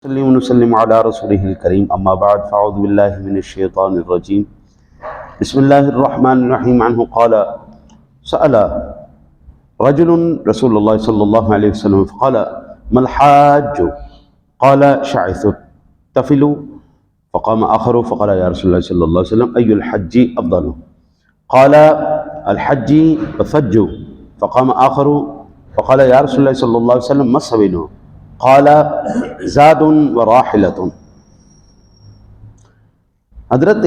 وسلم علی رسوله الکریم اما بعد فاعوذ باللہ من الشیطان الرجیم بسم اللہ الرحمن الرحیم عنہ قال سأل رجل رسول اللہ صلی اللہ علیہ وسلم فقال ما الحاج قال شعث التفل فقام آخر فقال یا رسول اللہ صلی اللہ علیہ وسلم ای الحج افضل قال الحج الثج فقام آخر فقال یا رسول اللہ صلی اللہ علیہ وسلم ما السبيل قال زاد و راحلۃ۔ حضرت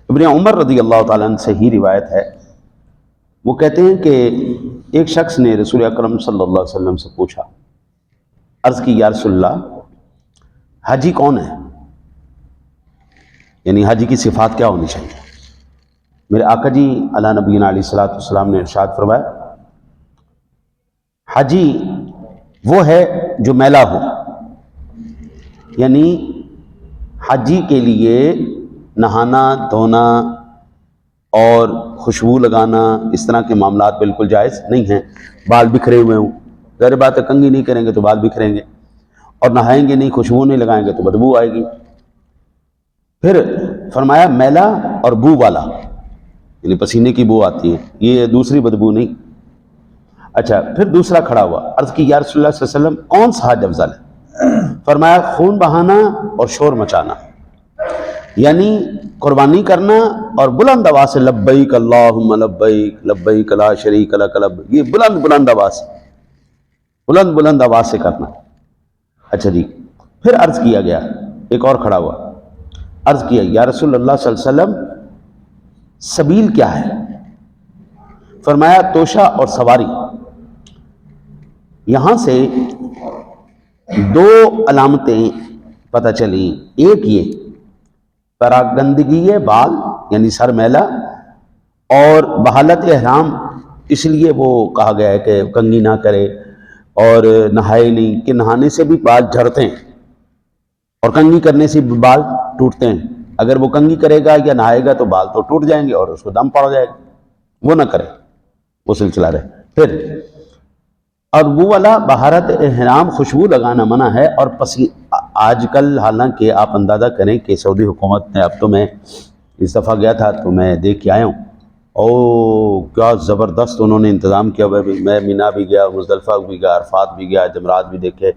ابن عمر رضی اللہ تعالیٰ عنہ سے ہی روایت ہے، وہ کہتے ہیں کہ ایک شخص نے رسول اکرم صلی اللہ علیہ وسلم سے پوچھا، عرض کی یا رسول اللہ حاجی کون ہے، یعنی حاجی کی صفات کیا ہونی چاہیے؟ میرے آقا جی علی نبینا علیہ الصلوۃ والسلام نے ارشاد فرمایا حاجی وہ ہے جو میلا ہو، یعنی حاجی کے لیے نہانا دھونا اور خوشبو لگانا اس طرح کے معاملات بالکل جائز نہیں ہیں۔ بال بکھرے ہوئے ہوں، ظاہر بات ہے کنگھی نہیں کریں گے تو بال بکھریں گے، اور نہائیں گے نہیں خوشبو نہیں لگائیں گے تو بدبو آئے گی۔ پھر فرمایا میلا اور بو والا، یعنی پسینے کی بو آتی ہے، یہ دوسری بدبو نہیں۔ اچھا، پھر دوسرا کھڑا ہوا، عرض کی یا رسول اللہ صلی اللہ علیہ وسلم کون سا حج افضل ہے؟ فرمایا خون بہانا اور شور مچانا، یعنی قربانی کرنا اور بلند آواز سے لبیک اللہم لبیک لبیک لا شریک لک لبیک، یہ بلند آواز سے کرنا۔ اچھا جی، پھر عرض کیا گیا، ایک اور کھڑا ہوا، عرض کیا یا رسول اللہ صلی اللہ علیہ وسلم سبیل کیا ہے؟ فرمایا توشہ اور سواری۔ یہاں سے دو علامتیں پتہ چلیں، ایک یہ پراگندگی بال یعنی سر میلا، اور بحالت احرام اس لیے وہ کہا گیا ہے کہ کنگھی نہ کرے اور نہائے نہیں، کہ نہانے سے بھی بال جھڑتے ہیں اور کنگھی کرنے سے بھی بال ٹوٹتے ہیں۔ اگر وہ کنگھی کرے گا یا نہائے گا تو بال تو ٹوٹ جائیں گے اور اس کو دم پڑ جائے گا، وہ نہ کرے، وہ سلسلہ رہے۔ پھر اور وہ والا بہارت احرام خوشبو لگانا منع ہے، اور آج کل حالانکہ آپ اندازہ کریں کہ سعودی حکومت نے، اب تو میں اس دفعہ گیا تھا تو میں دیکھ کے آیا ہوں، او کیا زبردست انہوں نے انتظام کیا ہوا ہے۔ میں مینا بھی گیا، مزدلفہ بھی گیا، عرفات بھی گیا، جمرات بھی دیکھے،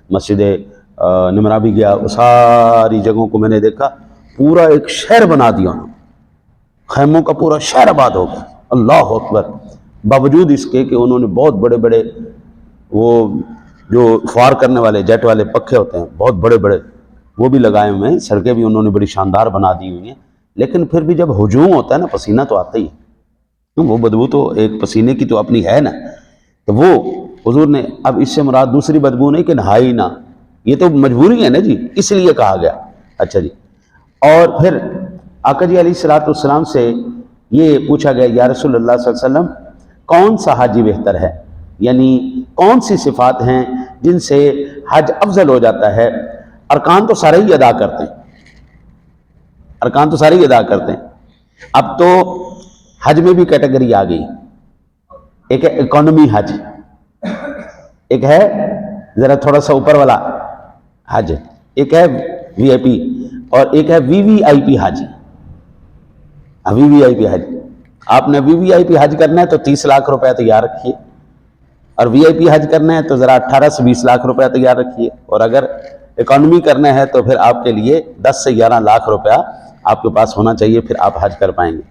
مسجد نمرہ بھی گیا، ساری جگہوں کو میں نے دیکھا، پورا ایک شہر بنا دیا انہوں نے، خیموں کا پورا شہر آباد ہو گیا۔ اللہ اکبر، باوجود اس کے کہ انہوں نے بہت بڑے بڑے وہ جو فوار کرنے والے جیٹ والے پکھے ہوتے ہیں بہت بڑے بڑے، وہ بھی لگائے ہوئے ہیں، سڑکیں بھی انہوں نے بڑی شاندار بنا دی ہوئی ہیں، لیکن پھر بھی جب ہجوم ہوتا ہے نا، پسینہ تو آتا ہی ہے، وہ بدبو تو ایک پسینے کی تو اپنی ہے نا، تو وہ حضور نے اب اس سے مراد دوسری بدبو نہیں کہ نہائی نہ، یہ تو مجبوری ہے نا جی، اس لیے کہا گیا۔ اچھا جی، اور پھر آقا جی علیہ الصلوۃ والسلام سے یہ پوچھا گیا یا رسول اللہ صلی اللہ علیہ وسلم کون سا حاجی بہتر ہے، یعنی کون سی صفات ہیں جن سے حج افضل ہو جاتا ہے؟ ارکان تو سارے ہی ادا کرتے ہیں، ارکان تو سارے ہی ادا کرتے ہیں۔ اب تو حج میں بھی کیٹیگری آ گئی، ایک ہے اکانومی حج، ایک ہے ذرا تھوڑا سا اوپر والا حج، ایک ہے وی آئی پی، اور ایک ہے وی وی آئی پی حج۔ وی وی آئی پی حج، آپ نے وی وی آئی پی حج کرنا ہے تو 30 لاکھ روپے تیار رکھیے، اور وی آئی پی حج کرنا ہے تو ذرا 18 سے 20 لاکھ روپے تیار رکھیے، اور اگر اکانومی کرنا ہے تو پھر آپ کے لیے 10 سے 11 لاکھ روپیہ آپ کے پاس ہونا چاہیے، پھر آپ حج کر پائیں گے۔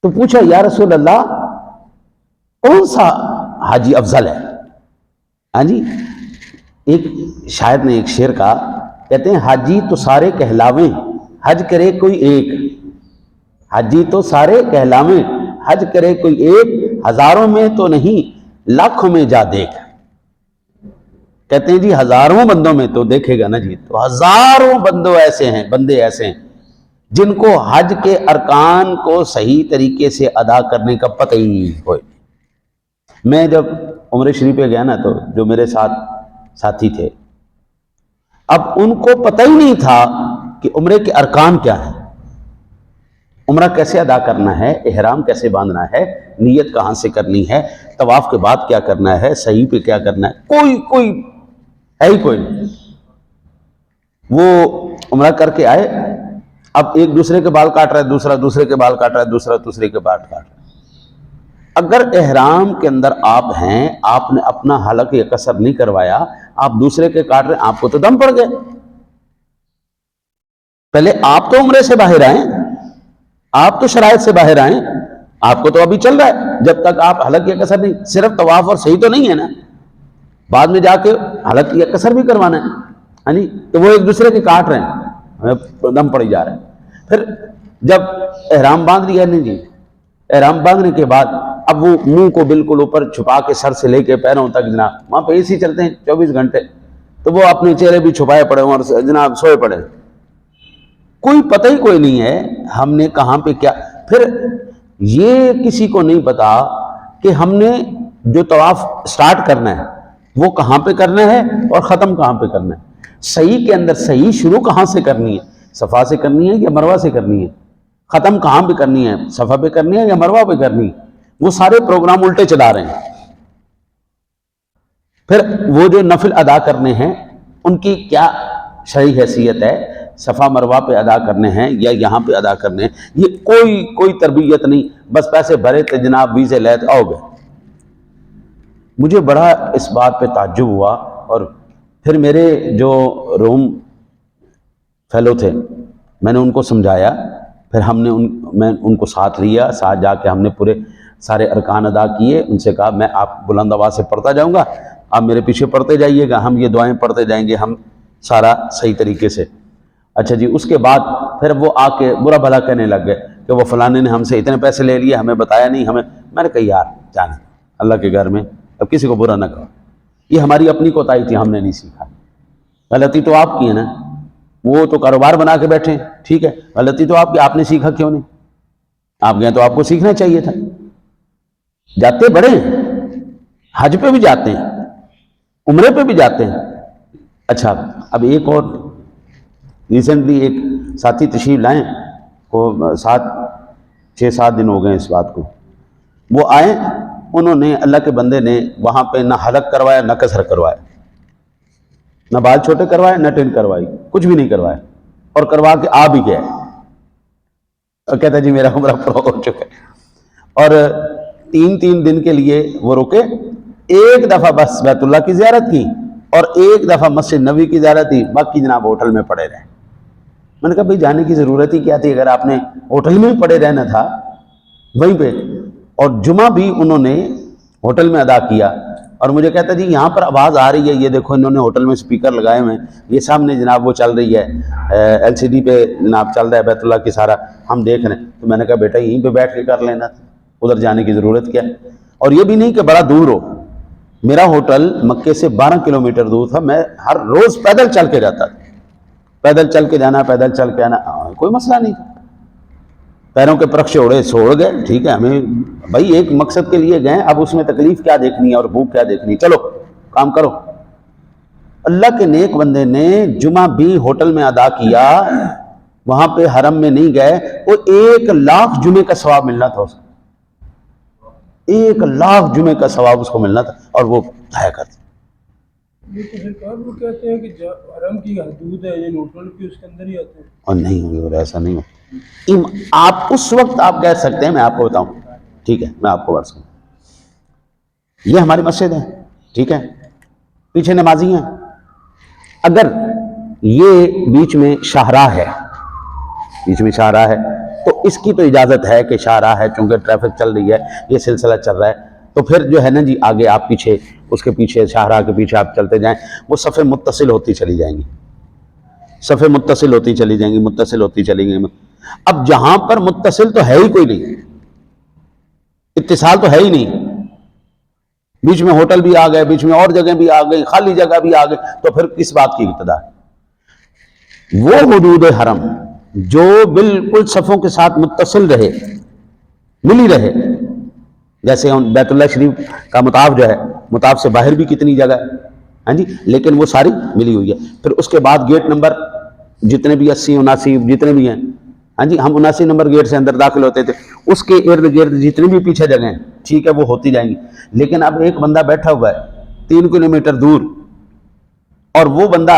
تو پوچھا یا رسول اللہ کون سا حاجی افضل ہے؟ ہاں جی، ایک شاعر نے ایک شعر کہا، کہتے ہیں حاجی تو سارے کہلاویں حج کرے کوئی ایک، حاجی تو سارے کہلاویں حج کرے کوئی ایک، ہزاروں میں تو نہیں لاکھوں میں جا دیکھ۔ کہتے ہیں جی ہزاروں بندوں میں تو دیکھے گا نا جی، تو ہزاروں بندے ایسے ہیں جن کو حج کے ارکان کو صحیح طریقے سے ادا کرنے کا پتہ ہی ہوئے۔ میں جب عمرہ شریف پہ گیا نا، تو جو میرے ساتھ ساتھی تھے، اب ان کو پتہ ہی نہیں تھا کہ عمرے کے ارکان کیا ہیں، عمرہ کیسے ادا کرنا ہے، احرام کیسے باندھنا ہے، نیت کہاں سے کرنی ہے، طواف کے بعد کیا کرنا ہے، صحیح پہ کیا کرنا ہے، کوئی ہے ہی کوئی نہیں۔ وہ عمرہ کر کے آئے، اب ایک دوسرے کے بال کاٹ رہا ہے، دوسرا دوسرے کے بال کاٹ رہا ہے، دوسرا دوسرے کے بال کاٹ رہا ہے۔ اگر احرام کے اندر آپ ہیں، آپ نے اپنا حلق یا قصر نہیں کروایا، آپ دوسرے کے کاٹ رہے ہیں، آپ کو تو دم پڑ گئے۔ پہلے آپ تو عمرے سے باہر آئیں، آپ تو شرائط سے باہر آئیں، آپ کو تو ابھی چل رہا ہے، جب تک آپ حلق یا قصر نہیں، صرف طواف اور صحیح تو نہیں ہے نا، بعد میں جا کے حلق یا قصر بھی کروانا ہے، ہاں جی، تو وہ ایک دوسرے کے کاٹ رہے ہیں، ہمیں دم پڑی جا رہا ہے۔ پھر جب احرام باندھ لیا، نہیں جی، احرام باندھنے کے بعد اب وہ منہ کو بالکل اوپر چھپا کے سر سے لے کے پیروں تک، جناب وہاں پہ اسی چلتے ہیں 24 گھنٹے، تو وہ اپنے چہرے بھی چھپائے پڑے اور جناب سوئے پڑے، کوئی پتہ ہی کوئی نہیں ہے ہم نے کہاں پہ کیا۔ پھر یہ کسی کو نہیں پتا کہ ہم نے جو طواف سٹارٹ کرنا ہے وہ کہاں پہ کرنا ہے اور ختم کہاں پہ کرنا ہے، صحیح کے اندر صحیح شروع کہاں سے کرنی ہے، صفا سے کرنی ہے یا مروہ سے کرنی ہے، ختم کہاں پہ کرنی ہے، صفا پہ کرنی ہے یا مروہ پہ کرنی ہے، وہ سارے پروگرام الٹے چلا رہے ہیں۔ پھر وہ جو نفل ادا کرنے ہیں ان کی کیا شرعی حیثیت ہے، صفا مروہ پہ ادا کرنے ہیں یا یہاں پہ ادا کرنے ہیں، یہ کوئی تربیت نہیں، بس پیسے بھرے تھے جناب، ویزے لے آؤ گے۔ مجھے بڑا اس بات پہ تعجب ہوا، اور پھر میرے جو روم فیلو تھے میں نے ان کو سمجھایا، پھر میں ان کو ساتھ لیا، ساتھ جا کے ہم نے پورے سارے ارکان ادا کیے، ان سے کہا میں آپ بلند آواز سے پڑھتا جاؤں گا، آپ میرے پیچھے پڑھتے جائیے گا، ہم یہ دعائیں پڑھتے جائیں گے، ہم سارا صحیح طریقے سے۔ اچھا جی، اس کے بعد پھر وہ آ کے برا بھلا کہنے لگ گئے کہ وہ فلانے نے ہم سے اتنے پیسے لے لیے، ہمیں بتایا نہیں، میں نے کہا یار جانے اللہ کے گھر میں اب کسی کو برا نہ کہو، یہ ہماری اپنی کوتاہی تھی، ہم نے نہیں سیکھا، غلطی تو آپ کی ہے نا، وہ تو کاروبار بنا کے بیٹھے ہیں، ٹھیک ہے، غلطی تو آپ کی، آپ نے سیکھا کیوں نہیں؟ آپ گئے تو آپ کو سیکھنا چاہیے تھا۔ جاتے بڑے ہیں، حج پہ بھی جاتے ہیں، عمرے پہ بھی جاتے ہیں۔ اچھا، اب ایک اور ریسنٹلی ایک ساتھی تشریف لائیں، کو 6-7 دن ہو گئے اس بات کو، وہ آئے، انہوں نے اللہ کے بندے نے وہاں پہ نہ حلق کروایا نہ قصر کروایا، نہ بال چھوٹے کروائے نہ ٹن کروائی، کچھ بھی نہیں کروایا، اور کروا کے آ بھی گیا، اور کہتا جی میرا عمرہ پورا ہو چکا ہے۔ اور 3 دن کے لیے وہ رکے، ایک دفعہ بس بیت اللہ کی زیارت کی اور ایک دفعہ مسجد نبوی کی زیارت کی، باقی جناب ہوٹل میں پڑے رہے۔ میں نے کہا بھئی جانے کی ضرورت ہی کیا تھی اگر آپ نے ہوٹل میں ہی پڑے رہنا تھا وہیں پہ۔ اور جمعہ بھی انہوں نے ہوٹل میں ادا کیا، اور مجھے کہتا جی یہاں پر آواز آ رہی ہے، یہ دیکھو انہوں نے ہوٹل میں سپیکر لگائے ہوئے ہیں، یہ سامنے جناب وہ چل رہی ہے LCD پہ جناب چل رہا ہے بیت اللہ کی سارا، ہم دیکھ رہے ہیں۔ تو میں نے کہا بیٹا یہیں پہ بیٹھ کے کر لینا تھا، ادھر جانے کی ضرورت کیا ہے؟ اور یہ بھی نہیں کہ بڑا دور ہو، میرا ہوٹل مکے سے 12 کلومیٹر دور تھا، میں ہر روز پیدل چل کے جاتا تھا، پیدل چل کے جانا، پیدل چل کے آنا، کوئی مسئلہ نہیں تھا، پیروں کے پرخشے اڑے سوڑ گئے، ٹھیک ہے، ہمیں بھائی ایک مقصد کے لیے گئے، اب اس میں تکلیف کیا دیکھنی ہے اور بھوک کیا دیکھنی ہے، چلو کام کرو۔ اللہ کے نیک بندے نے جمعہ بھی ہوٹل میں ادا کیا، وہاں پہ حرم میں نہیں گئے، وہ 1,00,000 جمعے کا ثواب ملنا تھا اس کو، 1,00,000 جمعے کا ثواب اس کو ملنا تھا، اور وہ ضائع کر دیا۔ یہ تو سرکار وہ کہتے ہیں کہ حرم کی حدود ہے، یہ ہوٹل کی اس کے اندر ہی آتے ہیں، اور نہیں ہوگی، ایسا نہیں ہو۔ آپ اس وقت آپ کہہ سکتے ہیں، میں آپ کو بتاؤں، ٹھیک ہے، میں آپ کو بتا، یہ ہماری مسجد ہے، ٹھیک ہے، پیچھے نمازی ہیں، اگر یہ بیچ میں شاہراہ ہے، بیچ میں شاہراہ ہے تو اس کی تو اجازت ہے کہ شاہراہ ہے، چونکہ ٹریفک چل رہی ہے، یہ سلسلہ چل رہا ہے، تو پھر جو ہے نا جی آگے آپ پیچھے، اس کے پیچھے شاہراہ کے پیچھے آپ چلتے جائیں، وہ صفیں متصل ہوتی چلی جائیں گی، صفیں متصل ہوتی چلی جائیں گی، متصل ہوتی چلی گئیں۔ اب جہاں پر متصل تو ہے ہی کوئی نہیں، اتصال تو ہے ہی نہیں، بیچ میں ہوٹل بھی آ گئے، بیچ میں اور جگہ بھی آ گئی، خالی جگہ بھی آ گئی، تو پھر کس بات کی ابتدا ہے؟ وہ حدود حرم جو بالکل صفوں کے ساتھ متصل رہے، ملی رہے، جیسے بیت اللہ شریف کا مطاف جو ہے، مطاف سے باہر بھی کتنی جگہ ہے، ہاں جی، لیکن وہ ساری ملی ہوئی ہے۔ پھر اس کے بعد گیٹ نمبر جتنے بھی 80 79 جتنے بھی ہیں، ہاں جی، ہم 79 نمبر گیٹ سے اندر داخل ہوتے تھے، اس کے ارد گرد جتنی بھی پیچھے جگہیں ہیں ٹھیک ہے وہ ہوتی جائیں گی، لیکن اب ایک بندہ بیٹھا ہوا ہے 3 کلومیٹر دور اور وہ بندہ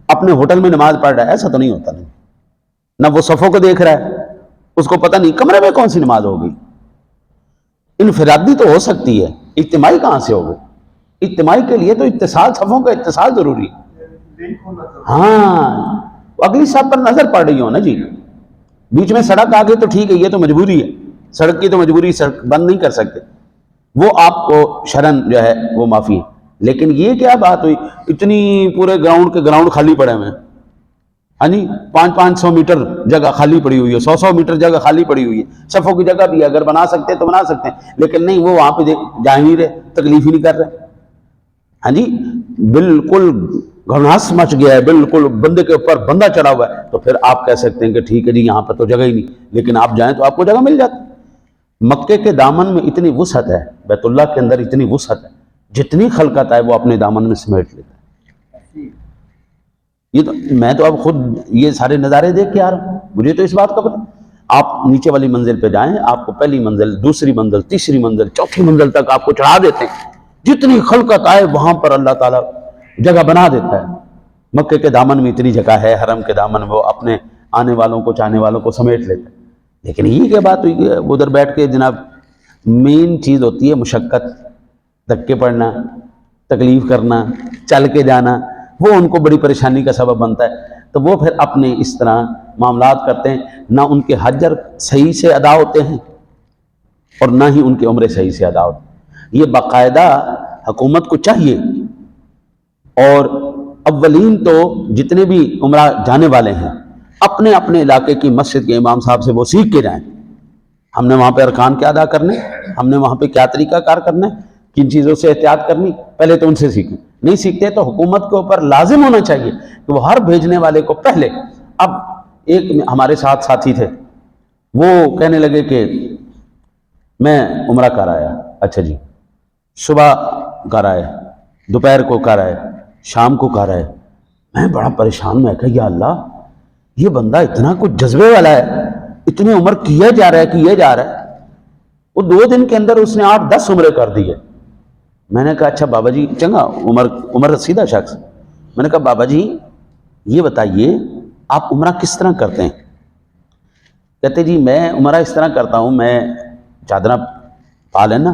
اپنے ہوٹل میں نماز پڑھ رہا ہے، ایسا تو نہیں ہوتا، نہیں نہ وہ صفوں کو دیکھ رہا ہے، اس کو پتہ نہیں کمرے میں کون سی نماز ہوگی۔ انفرادی تو ہو سکتی ہے، اجتماعی کہاں سے ہوگی؟ اجتماعی کے لیے تو اتصال، صفوں کا اتصال ضروری ہے۔ ہاں، اگلی صف پر نظر پڑ رہی ہو نا جی، بیچ میں سڑک آ گئی تو ٹھیک ہے، یہ تو مجبوری ہے، سڑک کی تو مجبوری، سڑک بند نہیں کر سکتے، وہ آپ کو شرن جو ہے وہ معافی ہے۔ لیکن یہ کیا بات ہوئی، اتنی پورے گراؤنڈ کے گراؤنڈ خالی پڑے ہوئے ہیں، ہاں جی، 500 میٹر جگہ خالی پڑی ہوئی ہے، 100 میٹر جگہ خالی پڑی ہوئی ہے، صفوں کی جگہ بھی ہے، اگر بنا سکتے تو بنا سکتے ہیں، لیکن نہیں، وہ وہاں پہ جا نہیں رہے، تکلیف ہی نہیں کر رہے، ہاں جی، بالکل گھناس مچ گیا ہے، بالکل بندے کے اوپر بندہ چڑھا ہوا ہے، تو پھر آپ کہہ سکتے ہیں کہ ٹھیک ہے جی یہاں پر تو جگہ ہی نہیں، لیکن آپ جائیں تو آپ کو جگہ مل جاتی۔ مکے کے دامن میں اتنی وسعت ہے، بیت اللہ کے اندر اتنی وسعت ہے، جتنی خلقت ہے وہ اپنے دامن میں سمیٹ لیتا ہے۔ یہ تو میں تو اب خود یہ سارے نظارے دیکھ کے آ رہا ہوں، مجھے تو اس بات کا پتہ۔ آپ نیچے والی منزل پہ جائیں، آپ کو پہلی منزل، دوسری منزل، تیسری منزل، چوتھی منزل تک آپ کو چڑھا دیتے ہیں، جتنی خلقت آئے وہاں پر اللہ تعالیٰ جگہ بنا دیتا ہے۔ مکے کے دامن میں اتنی جگہ ہے، حرم کے دامن میں وہ اپنے آنے والوں کو، چاہنے والوں کو سمیٹ لیتا ہے۔ لیکن یہ کیا بات ہوئی ہے، ادھر بیٹھ کے جناب مین چیز ہوتی ہے مشقت، دھکے پڑنا، تکلیف کرنا، چل کے جانا، وہ ان کو بڑی پریشانی کا سبب بنتا ہے، تو وہ پھر اپنے اس طرح معاملات کرتے ہیں، نہ ان کے حج صحیح سے ادا ہوتے ہیں اور نہ ہی ان کے عمرے صحیح سے ادا ہوتے ہیں۔ یہ باقاعدہ حکومت کو چاہیے، اور اولین تو جتنے بھی عمرہ جانے والے ہیں اپنے اپنے علاقے کی مسجد کے امام صاحب سے وہ سیکھ کے جائیں، ہم نے وہاں پہ ارکان کیا ادا کرنے، ہم نے وہاں پہ کیا طریقہ کار کرنا ہے، کن چیزوں سے احتیاط کرنی، پہلے تو ان سے سیکھیں۔ نہیں سیکھتے تو حکومت کے اوپر لازم ہونا چاہیے کہ وہ ہر بھیجنے والے کو پہلے، اب ایک ہمارے ساتھ ساتھی تھے، وہ کہنے لگے کہ میں عمرہ کر آیا، اچھا جی، صبح کر آئے، دوپہر کو کر آئے، شام کو کر آئے، میں بڑا پریشان، میں کہا یا اللہ، یہ بندہ اتنا کچھ جذبے والا ہے، اتنی عمر کیا جا رہا ہے، وہ 2 دن کے اندر اس نے 8-10 عمرے کر دیے۔ میں نے کہا اچھا بابا جی، چنگا عمر رسیدہ شخص، میں نے کہا بابا جی یہ بتائیے آپ عمرہ کس طرح کرتے ہیں؟ کہتے جی میں عمرہ اس طرح کرتا ہوں، میں چادرہ پا لینا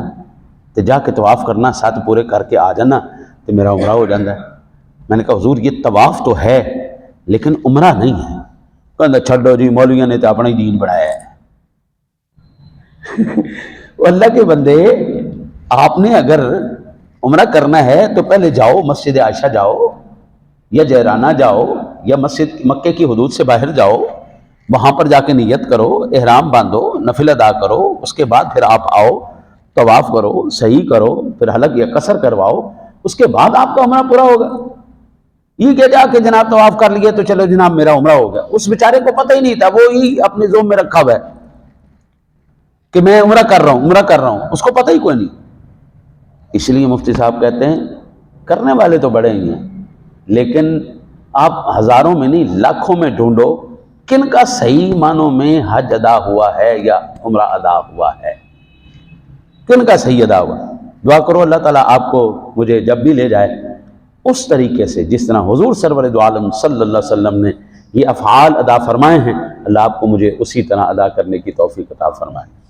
تو جا کے طواف کرنا، 7 پورے کر کے آ جانا تو میرا عمرہ ہو جاتا ہے۔ میں نے کہا حضور یہ طواف تو ہے لیکن عمرہ نہیں ہے۔ کہنا چھڈو جی، مولویوں نے تو اپنا ہی دین بڑھایا ہے۔ اللہ کے بندے، آپ نے اگر عمرہ کرنا ہے تو پہلے جاؤ، مسجد عائشہ جاؤ یا جیرانہ جاؤ یا مسجد مکے کی حدود سے باہر جاؤ، وہاں پر جا کے نیت کرو، احرام باندھو، نفل ادا کرو، اس کے بعد پھر آپ آؤ، طواف کرو، صحیح کرو، پھر حلق یا قصر کرواؤ، اس کے بعد آپ کا عمرہ پورا ہوگا۔ یہ کہ جا کے جناب طواف کر لیے تو چلو جناب میرا عمرہ ہو گیا، اس بیچارے کو پتہ ہی نہیں تھا، وہ ہی اپنے ذوق میں رکھا ہوا ہے کہ میں عمرہ کر رہا ہوں، اس کو پتہ ہی کوئی نہیں۔ اس لیے مفتی صاحب کہتے ہیں کرنے والے تو بڑے ہی ہیں، لیکن آپ ہزاروں میں نہیں لاکھوں میں ڈھونڈو کن کا صحیح معنوں میں حج ادا ہوا ہے یا عمرہ ادا ہوا ہے، کن کا صحیح ادا ہوا۔ دعا کرو اللہ تعالیٰ آپ کو مجھے جب بھی لے جائے اس طریقے سے جس طرح حضور سرور دو عالم صلی اللہ علیہ وسلم نے یہ افعال ادا فرمائے ہیں، اللہ آپ کو مجھے اسی طرح ادا کرنے کی توفیق عطا فرمائے۔